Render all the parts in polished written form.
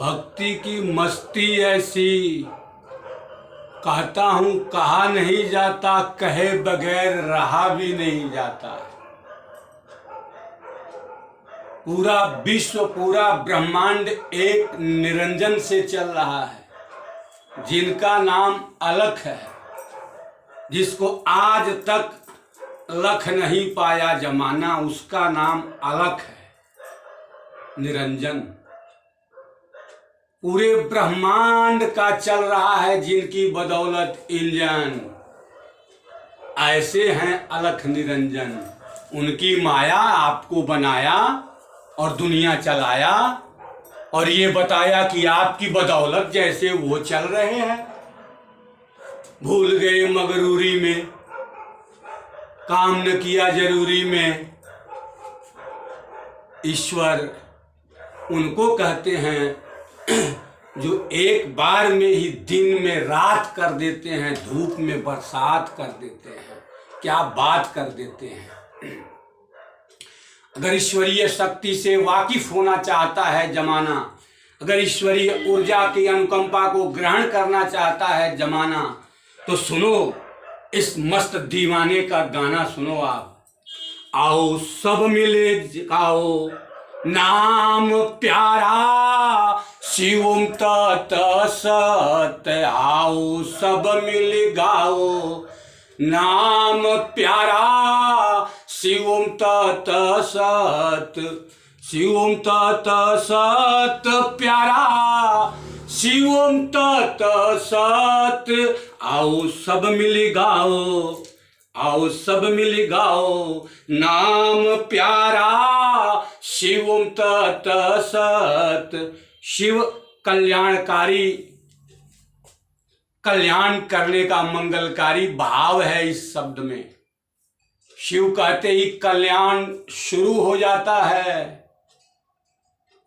भक्ति की मस्ती ऐसी, कहता हूँ कहा नहीं जाता, कहे बगैर रहा भी नहीं जाता। पूरा विश्व, पूरा ब्रह्मांड एक निरंजन से चल रहा है, जिनका नाम अलख है, जिसको आज तक लख नहीं पाया जमाना, उसका नाम अलख है, निरंजन। पूरे ब्रह्मांड का चल रहा है जिनकी बदौलत इंजन। ऐसे हैं अलख निरंजन। उनकी माया आपको बनाया और दुनिया चलाया, और ये बताया कि आपकी बदौलत जैसे वो चल रहे हैं। भूल गए मगरूरी में, काम न किया जरूरी में। ईश्वर उनको कहते हैं जो एक बार में ही दिन में रात कर देते हैं, धूप में बरसात कर देते हैं। क्या बात कर देते हैं। अगर ईश्वरीय शक्ति से वाकिफ होना चाहता है जमाना, अगर ईश्वरीय ऊर्जा की अनुकंपा को ग्रहण करना चाहता है जमाना, तो सुनो इस मस्त दीवाने का गाना सुनो आप। आओ सब मिले गाओ नाम प्यारा, शिवम तत सत। आओ सब मिल गाओ नाम प्यारा, शिवम तत सत। शिवम तत सत प्यारा, शिवम तत सत। आओ सब मिल गाओ, आओ सब मिल गाओ नाम प्यारा, शिवम तत सत। शिव कल्याणकारी, कल्याण करने का मंगलकारी भाव है इस शब्द में। शिव कहते ही कल्याण शुरू हो जाता है।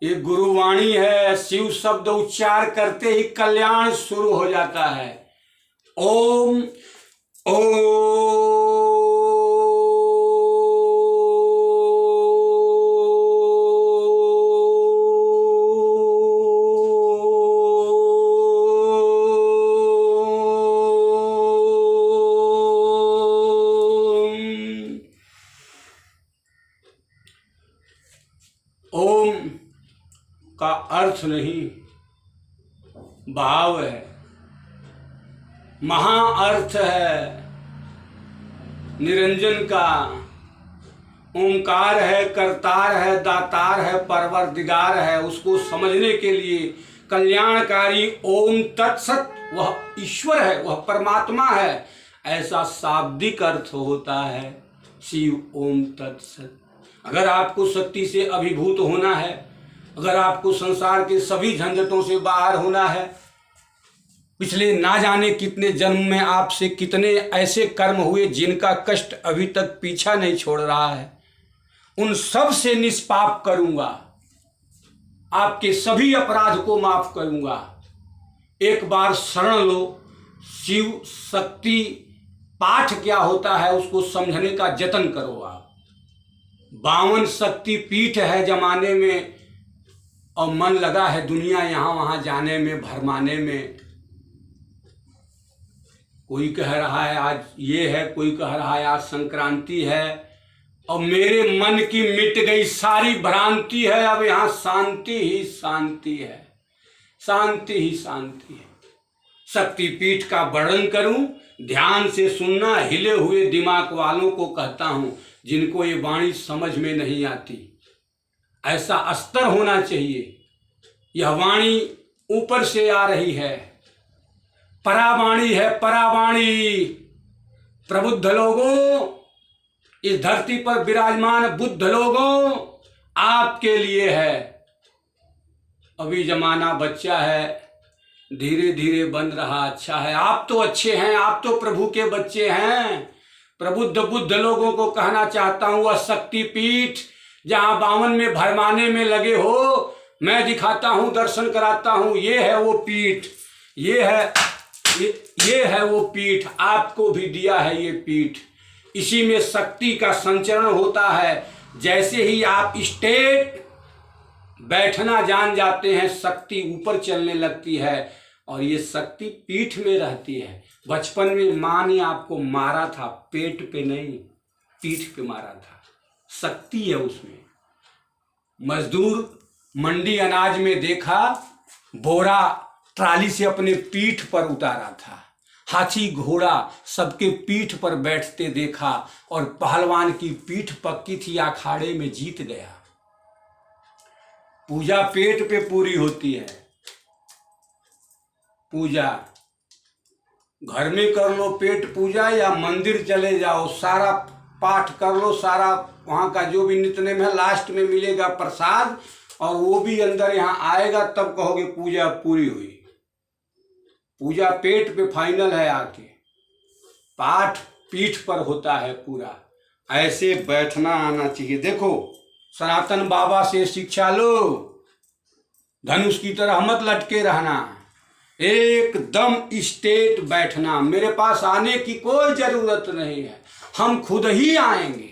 ये गुरुवाणी है, शिव शब्द उच्चार करते ही कल्याण शुरू हो जाता है। ओम ओम ओम का अर्थ नहीं, भाव है। महा अर्थ है निरंजन का। ओंकार है, करतार है, दातार है, परवरदिगार है। उसको समझने के लिए कल्याणकारी ओम तत्सत, वह ईश्वर है, वह परमात्मा है, ऐसा शाब्दिक अर्थ होता है शिव ओम तत्सत। अगर आपको शक्ति से अभिभूत होना है, अगर आपको संसार के सभी झंझटों से बाहर होना है, पिछले ना जाने कितने जन्म में आपसे कितने ऐसे कर्म हुए जिनका कष्ट अभी तक पीछा नहीं छोड़ रहा है, उन सब से निष्पाप करूंगा, आपके सभी अपराध को माफ करूंगा। एक बार शरण लो। शिव शक्ति पाठ क्या होता है उसको समझने का जतन करो आप। 52 शक्ति पीठ है जमाने में, और मन लगा है दुनिया यहाँ वहाँ जाने में, भरमाने में। कोई कह रहा है आज ये है, कोई कह रहा है आज संक्रांति है, और मेरे मन की मिट गई सारी भ्रांति है। अब यहाँ शांति ही शांति है, शांति ही शांति है। शक्तिपीठ का वर्णन करूं, ध्यान से सुनना। हिले हुए दिमाग वालों को कहता हूं, जिनको ये वाणी समझ में नहीं आती। ऐसा अस्तर होना चाहिए। यह वाणी ऊपर से आ रही है, परावाणी है, परावाणी। प्रबुद्ध लोगों, इस धरती पर विराजमान बुद्ध लोगों, आपके लिए है। अभी जमाना बच्चा है, धीरे धीरे बन रहा अच्छा है। आप तो अच्छे हैं, आप तो प्रभु के बच्चे हैं। प्रबुद्ध बुद्ध लोगों को कहना चाहता हूं, वह शक्तिपीठ जहां 52 में भरमाने में लगे हो, मैं दिखाता हूं, दर्शन कराता हूं। ये है वो पीठ, ये है वो पीठ। आपको भी दिया है ये पीठ। इसी में शक्ति का संचरण होता है। जैसे ही आप स्टेट बैठना जान जाते हैं, शक्ति ऊपर चलने लगती है और ये शक्ति पीठ में रहती है। बचपन में माँ ने आपको मारा था, पेट पे नहीं, पीठ पे मारा था, शक्ति है उसमें। मजदूर मंडी अनाज में देखा, बोरा ट्राली से अपने पीठ पर उतारा था। हाथी घोड़ा सबके पीठ पर बैठते देखा और पहलवान की पीठ पक्की थी, अखाड़े में जीत गया। पूजा पेट पे पूरी होती है। पूजा घर में कर लो पेट पूजा, या मंदिर चले जाओ, सारा पाठ कर लो, सारा वहाँ का जो भी नित्यनेम है, लास्ट में मिलेगा प्रसाद और वो भी अंदर यहाँ आएगा, तब कहोगे पूजा पूरी हुई। पूजा पेट पे फाइनल है, आके पाठ पीठ पर होता है पूरा। ऐसे बैठना आना चाहिए। देखो सनातन बाबा से शिक्षा लो, धनुष की तरह मत लटके रहना, एकदम स्ट्रेट बैठना। मेरे पास आने की कोई जरूरत नहीं है, हम खुद ही आएंगे,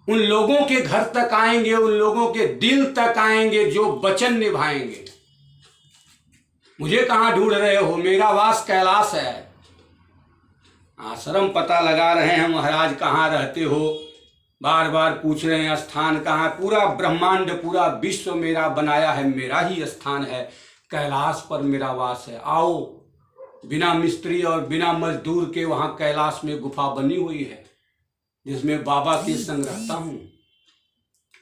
उन लोगों के घर तक आएंगे, उन लोगों के दिल तक आएंगे जो वचन निभाएंगे। मुझे कहाँ ढूंढ रहे हो, मेरा वास कैलाश है। आश्रम पता लगा रहे हैं महाराज, कहाँ रहते हो, बार बार पूछ रहे हैं स्थान कहाँ। पूरा ब्रह्मांड पूरा विश्व मेरा बनाया है, मेरा ही स्थान है, कैलाश पर मेरा वास है। आओ, बिना मिस्त्री और बिना मजदूर के वहाँ कैलाश में गुफा बनी हुई है जिसमें बाबा के संग रहता हूँ।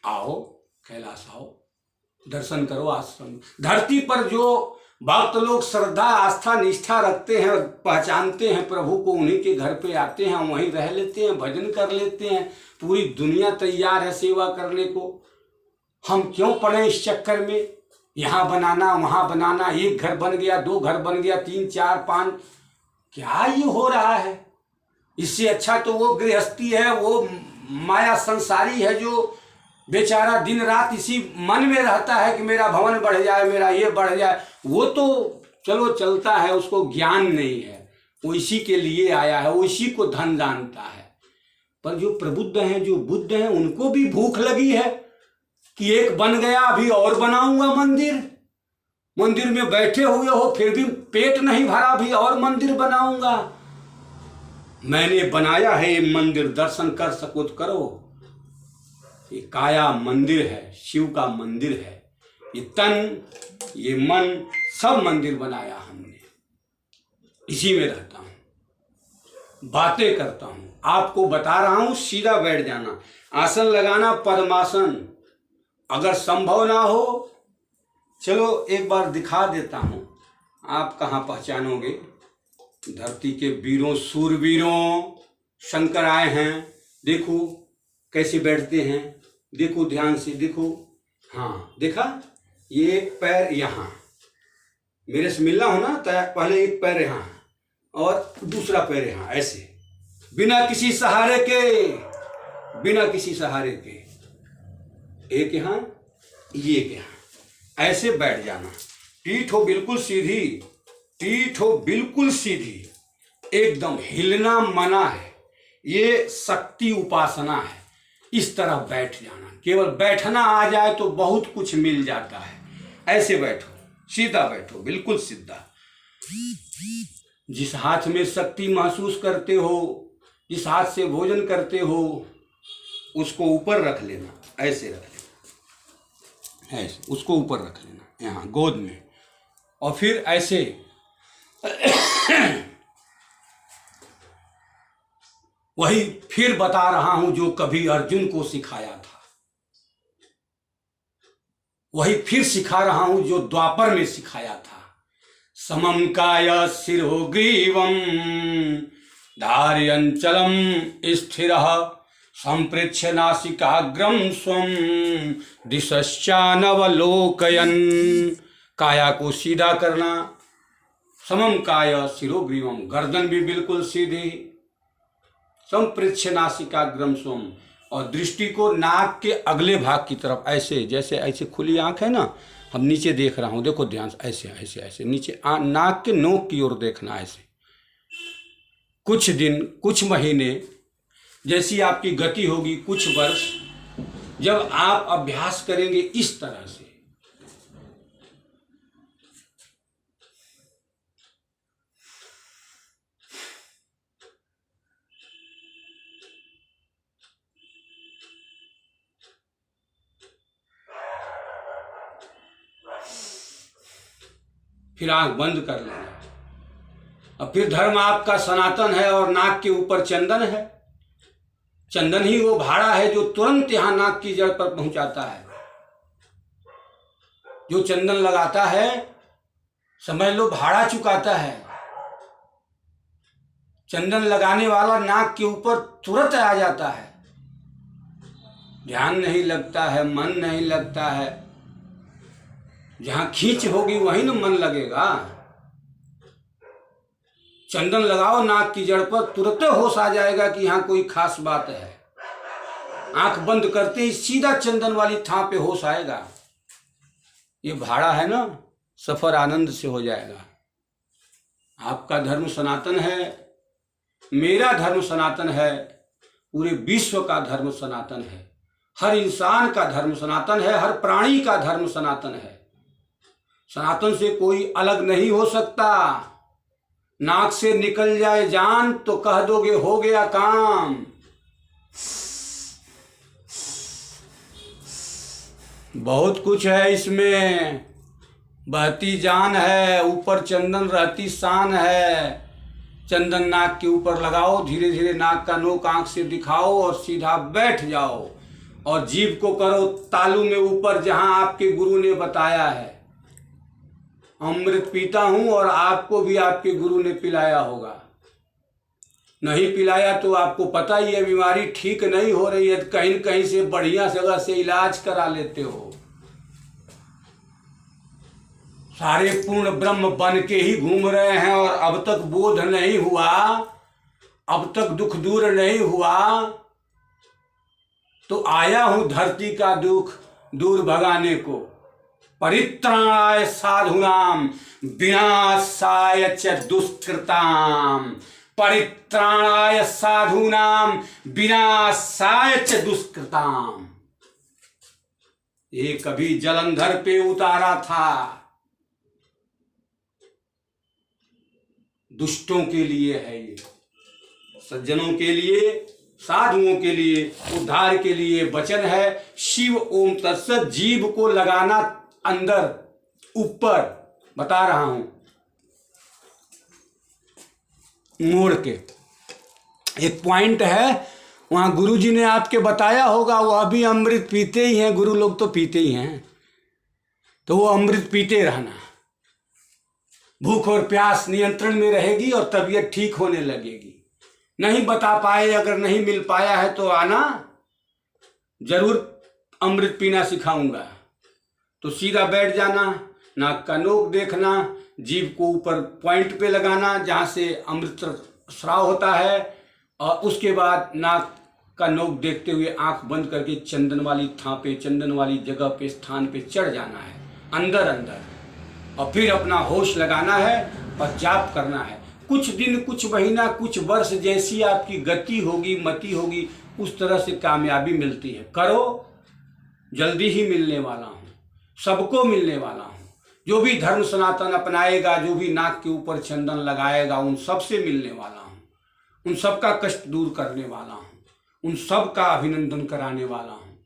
आओ कैलाश, आओ दर्शन करो आश्रम। धरती पर जो भक्त लोग श्रद्धा आस्था निष्ठा रखते हैं, पहचानते हैं प्रभु को, उन्हीं के घर पे आते हैं, वहीं रह लेते हैं, भजन कर लेते हैं। पूरी दुनिया तैयार है सेवा करने को। हम क्यों पड़े इस चक्कर में, यहाँ बनाना वहाँ बनाना, एक घर बन गया, दो घर बन गया, 3 4 5, क्या ये हो रहा है। इससे अच्छा तो वो गृहस्थी है, वो माया संसारी है जो बेचारा दिन रात इसी मन में रहता है कि मेरा भवन बढ़ जाए, मेरा ये बढ़ जाए। वो तो चलो चलता है, उसको ज्ञान नहीं है, वो इसी के लिए आया है, वो इसी को धन जानता है। पर जो प्रबुद्ध हैं, जो बुद्ध हैं, उनको भी भूख लगी है कि एक बन गया, अभी और बनाऊंगा मंदिर। मंदिर में बैठे हुए हो फिर भी पेट नहीं भरा, अभी और मंदिर बनाऊंगा। मैंने बनाया है ये मंदिर, दर्शन कर सको तो करो। ये काया मंदिर है, शिव का मंदिर है। ये तन, ये मन, सब मंदिर बनाया हमने। इसी में रहता हूं, बातें करता हूं, आपको बता रहा हूं। सीधा बैठ जाना, आसन लगाना, पद्मासन। अगर संभव ना हो, चलो एक बार दिखा देता हूं, आप कहाँ पहचानोगे। धरती के वीरों, सूरवीरों, शंकर आए हैं। देखो कैसे बैठते हैं, देखो ध्यान से देखो। हाँ देखा, ये पैर यहाँ, मेरे से मिलना हो ना, तो पहले एक पैर यहाँ और दूसरा पैर यहाँ, ऐसे बिना किसी सहारे के, बिना किसी सहारे के। एक यहाँ, ये यहाँ, ऐसे बैठ जाना। पीठ हो बिल्कुल सीधी, पीठ हो बिल्कुल सीधी, एकदम हिलना मना है। ये शक्ति उपासना है। इस तरह बैठ जाना, केवल बैठना आ जाए तो बहुत कुछ मिल जाता है। ऐसे बैठो, सीधा बैठो, बिल्कुल सीधा। जिस हाथ में शक्ति महसूस करते हो, जिस हाथ से भोजन करते हो, उसको ऊपर रख लेना, ऐसे रख लेना, ऐसे उसको ऊपर रख लेना यहाँ गोद में, और फिर ऐसे वही फिर बता रहा हूं जो कभी अर्जुन को सिखाया था, वही फिर सिखा रहा हूं जो द्वापर में सिखाया था। समम काय शिरो ग्रीवम धार्यंचलम स्थिरः संप्रेक्ष्य नासिकाग्रम स्वम दिशश्चानवलोकयन्। काया को सीधा करना, समम काय शिरो ग्रीवम, गर्दन भी बिल्कुल सीधी, संप्रेक्ष्य नासिकाग्रम स्वम, और दृष्टि को नाक के अगले भाग की तरफ, ऐसे जैसे ऐसे खुली आंख है ना, हम नीचे देख रहा हूं, देखो ध्यान से, ऐसे ऐसे ऐसे नीचे नाक के नोक की ओर देखना। ऐसे कुछ दिन, कुछ महीने, जैसी आपकी गति होगी, कुछ वर्ष, जब आप अभ्यास करेंगे इस तरह से, फिर आंख बंद कर लेना। और फिर धर्म आपका सनातन है और नाक के ऊपर चंदन है। चंदन ही वो भाड़ा है जो तुरंत यहां नाक की जड़ पर पहुंचाता है। जो चंदन लगाता है समझ लो भाड़ा चुकाता है। चंदन लगाने वाला नाक के ऊपर तुरंत आ जाता है। ध्यान नहीं लगता है, मन नहीं लगता है। जहां खींच होगी वहीं ना मन लगेगा। चंदन लगाओ नाक की जड़ पर, तुरंत होश आ जाएगा कि यहां कोई खास बात है। आंख बंद करते ही सीधा चंदन वाली थां पे होश आएगा। ये भाड़ा है ना, सफर आनंद से हो जाएगा। आपका धर्म सनातन है, मेरा धर्म सनातन है, पूरे विश्व का धर्म सनातन है। हर इंसान का धर्म सनातन है, हर प्राणी का धर्म सनातन है। सनातन से कोई अलग नहीं हो सकता। नाक से निकल जाए जान तो कह दोगे हो गया काम। बहुत कुछ है इसमें। बहती जान है, ऊपर चंदन रहती शान है। चंदन नाक के ऊपर लगाओ, धीरे धीरे नाक का नोक आंख से दिखाओ और सीधा बैठ जाओ। और जीभ को करो तालू में ऊपर, जहां आपके गुरु ने बताया है। अमृत पीता हूं और आपको भी आपके गुरु ने पिलाया होगा। नहीं पिलाया तो आपको पता ही है बीमारी ठीक नहीं हो रही है, कहीं कहीं से बढ़िया जगह से इलाज करा लेते हो। सारे पूर्ण ब्रह्म बन के ही घूम रहे हैं और अब तक बोध नहीं हुआ, अब तक दुख दूर नहीं हुआ। तो आया हूं धरती का दुख दूर भगाने को। परित्राणाय साधूनाम विनाशाय च दुष्कृताम। परित्राणाय साधूनाम विनाशाय च दुष्कृताम। ये कभी जलंधर पे उतारा था। दुष्टों के लिए है ये, सज्जनों के लिए, साधुओं के लिए, उद्धार के लिए वचन है। शिव ओम तत्सत। जीभ को लगाना अंदर ऊपर, बता रहा हूं मोड़ के। एक पॉइंट है वहां गुरुजी ने आपके बताया होगा। वो अभी अमृत पीते ही हैं, गुरु लोग तो पीते ही हैं, तो वो अमृत पीते रहना। भूख और प्यास नियंत्रण में रहेगी और तबीयत ठीक होने लगेगी। नहीं बता पाए, अगर नहीं मिल पाया है तो आना, जरूर अमृत पीना सिखाऊंगा। तो सीधा बैठ जाना, नाक का नोक देखना, जीभ को ऊपर पॉइंट पे लगाना जहाँ से अमृत स्राव होता है, और उसके बाद नाक का नोक देखते हुए आंख बंद करके चंदन वाली थां पे, चंदन वाली जगह पे, स्थान पे चढ़ जाना है अंदर अंदर। और फिर अपना होश लगाना है और जाप करना है। कुछ दिन, कुछ महीना, कुछ वर्ष, जैसी आपकी गति होगी, मति होगी, उस तरह से कामयाबी मिलती है। करो, जल्दी ही मिलने वाला हूँ, सबको मिलने वाला हूँ। जो भी धर्म सनातन अपनाएगा, जो भी नाक के ऊपर चंदन लगाएगा, उन सब से मिलने वाला हूँ। उन सब का कष्ट दूर करने वाला हूँ, उन सब का अभिनंदन कराने वाला हूँ।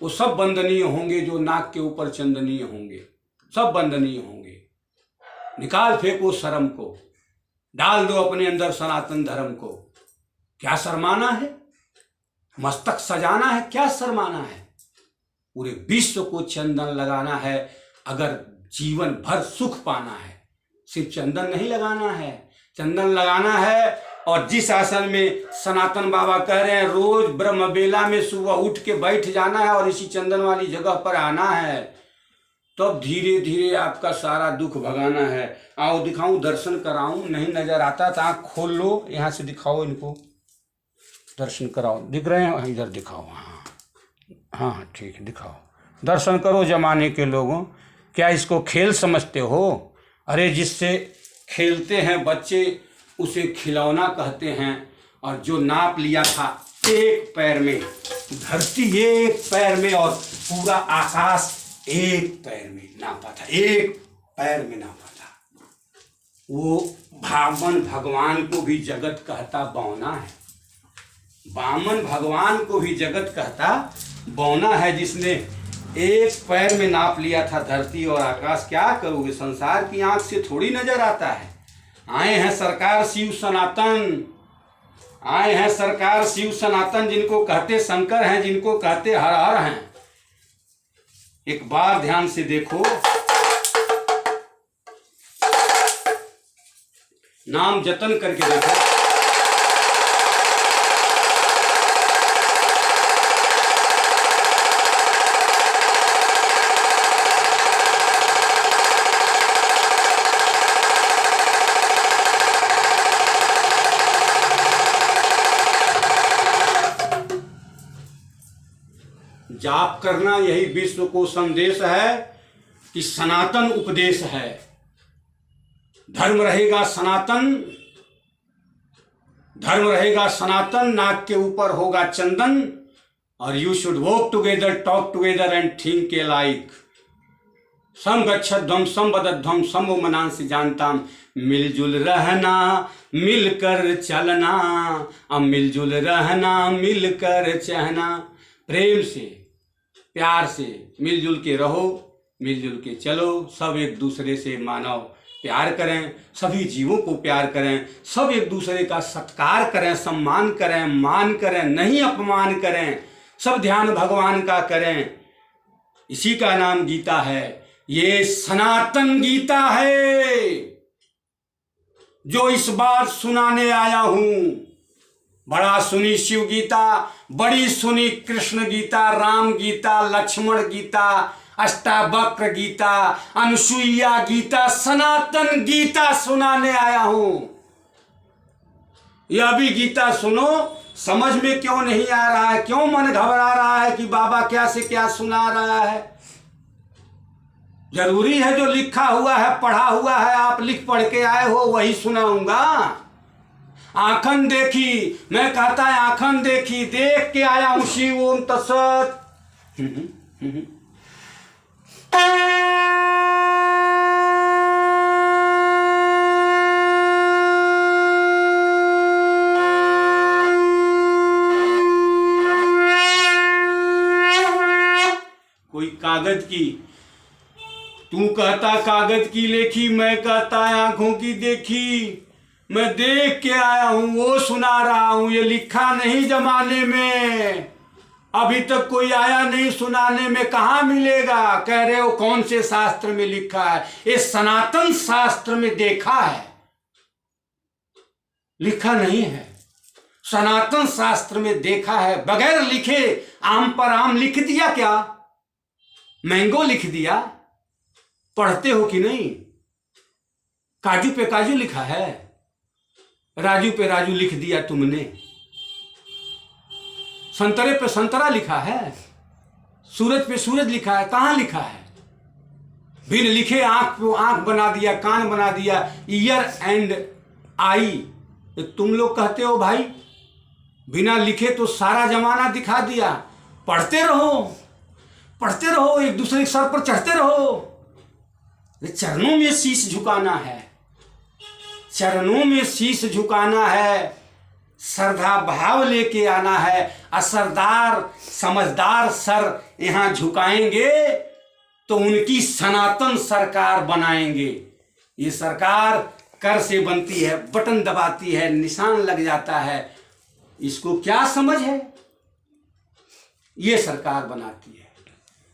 वो सब वंदनीय होंगे जो नाक के ऊपर चंदनीय होंगे, सब वंदनीय होंगे। निकाल फेंको शर्म को, डाल दो अपने अंदर सनातन धर्म को। क्या शर्माना है? मस्तक सजाना है, क्या शर्माना है? पूरे विश्व को चंदन लगाना है अगर जीवन भर सुख पाना है। सिर्फ चंदन नहीं लगाना है, चंदन लगाना है। और जिस आसन में सनातन बाबा कह रहे हैं रोज ब्रह्म बेला में सुबह उठ के बैठ जाना है और इसी चंदन वाली जगह पर आना है, तब धीरे धीरे आपका सारा दुख भगाना है। आओ दिखाऊं, दर्शन कराऊं। नहीं नजर आता तो आँख खोल लो, यहाँ से दिखाओ, इनको दर्शन कराओ। दिख रहे हैं? इधर दिखाओ। हाँ हाँ ठीक है, दिखाओ, दर्शन करो। जमाने के लोगों, क्या इसको खेल समझते हो? अरे जिससे खेलते हैं बच्चे उसे खिलौना कहते हैं। और जो नाप लिया था एक पैर में धरती एक पैर में और पूरा आकाश एक पैर में नापा था, एक पैर में नापा था। वो वामन भगवान को भी जगत कहता बौना है, वामन भगवान को भी जगत कहता बौना है, जिसने एक पैर में नाप लिया था धरती और आकाश। क्या करोगे, संसार की आंख से थोड़ी नजर आता है। आए हैं सरकार शिव सनातन, आए हैं सरकार शिव सनातन, जिनको कहते शंकर हैं, जिनको कहते हर हर हैं। एक बार ध्यान से देखो, नाम जतन करके देखो। जाप करना यही विश्व को संदेश है कि सनातन उपदेश है। धर्म रहेगा सनातन, धर्म रहेगा सनातन, नाक के ऊपर होगा चंदन, और you should walk together, talk together and think alike. सम गच्छध्वम सम वदध्वम समो मनांसि जानताम। मिलजुल रहना मिलकर चलना, अब मिलजुल रहना मिलकर चहना। प्रेम से प्यार से मिलजुल के रहो, मिलजुल के चलो। सब एक दूसरे से मानव प्यार करें, सभी जीवों को प्यार करें, सब एक दूसरे का सत्कार करें, सम्मान करें, मान करें, नहीं अपमान करें, सब ध्यान भगवान का करें। इसी का नाम गीता है। ये सनातन गीता है जो इस बार सुनाने आया हूं। बड़ा सुनी शिव गीता, बड़ी सुनी कृष्ण गीता, राम गीता, लक्ष्मण गीता, अष्टावक्र गीता, अनुसुईया गीता, सनातन गीता सुनाने आया हूं। यह भी गीता सुनो। समझ में क्यों नहीं आ रहा है, क्यों मन घबरा रहा है कि बाबा क्या से क्या सुना रहा है? जरूरी है जो लिखा हुआ है, पढ़ा हुआ है, आप लिख पढ़ के आए हो वही सुनाऊंगा। आंखन देखी, मैं कहता है आंखन देखी, देख के आया हूं शिव ओम तत्सत। कोई कागज की, तू कहता कागज की लेखी, मैं कहता आंखों की देखी। मैं देख के आया हूं वो सुना रहा हूं, ये लिखा नहीं जमाने में, अभी तक कोई आया नहीं सुनाने में, कहां मिलेगा? कह रहे हो कौन से शास्त्र में लिखा है? ये सनातन शास्त्र में देखा है, लिखा नहीं है। सनातन शास्त्र में देखा है। बगैर लिखे आम पर आम लिख दिया क्या? मैंगो लिख दिया? पढ़ते हो कि नहीं? काजू पे काजू लिखा है, राजू पे राजू लिख दिया तुमने। संतरे पे संतरा लिखा है, सूरज पे सूरज लिखा है, कहां लिखा है? बिन लिखे आंख पे आंख बना दिया, कान बना दिया, ईयर एंड आई। तुम लोग कहते हो भाई बिना लिखे तो सारा जमाना दिखा दिया। पढ़ते रहो, पढ़ते रहो, एक दूसरे के सर पर चढ़ते रहो। चरणों में शीश झुकाना है, चरणों में शीश झुकाना है, श्रद्धा भाव लेके आना है। असरदार समझदार सर यहां झुकाएंगे तो उनकी सनातन सरकार बनाएंगे। ये सरकार कर से बनती है, बटन दबाती है, निशान लग जाता है। इसको क्या समझ है? ये सरकार बनाती है।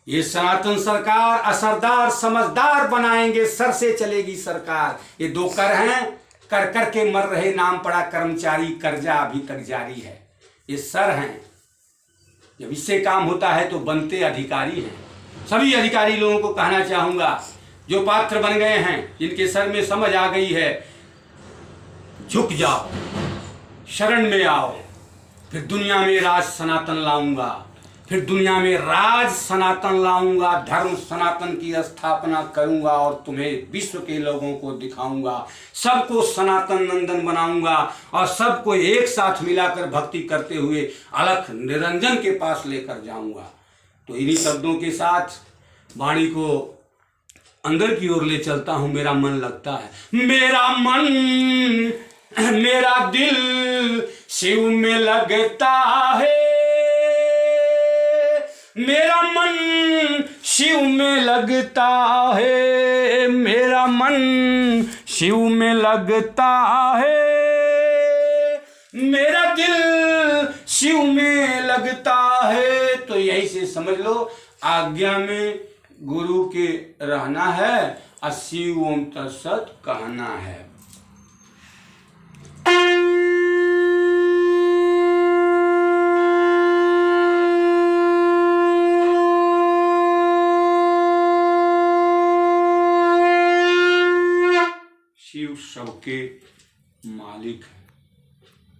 ये सनातन सरकार असरदार समझदार बनाएंगे, सर से चलेगी सरकार। ये दो कर हैं, कर कर के मर रहे, नाम पड़ा कर्मचारी, कर्जा अभी तक जारी है। ये सर हैं, जब इससे काम होता है तो बनते अधिकारी हैं। सभी अधिकारी लोगों को कहना चाहूंगा, जो पात्र बन गए हैं, जिनके सर में समझ आ गई है, झुक जाओ, शरण में आओ, फिर दुनिया में राज सनातन लाऊंगा, फिर दुनिया में राज सनातन लाऊंगा, धर्म सनातन की स्थापना करूंगा और तुम्हें विश्व के लोगों को दिखाऊंगा, सबको सनातन नंदन बनाऊंगा और सबको एक साथ मिलाकर भक्ति करते हुए अलख निरंजन के पास लेकर जाऊंगा। तो इन्हीं शब्दों के साथ वाणी को अंदर की ओर ले चलता हूं। मेरा मन लगता है, मेरा मन मेरा दिल शिव में लगता है, मेरा मन शिव में लगता है, मेरा मन शिव में लगता है, मेरा दिल शिव में लगता है। तो यही से समझ लो, आज्ञा में गुरु के रहना है और शिव ओम तत्सत कहना है। शिव सबके मालिक है।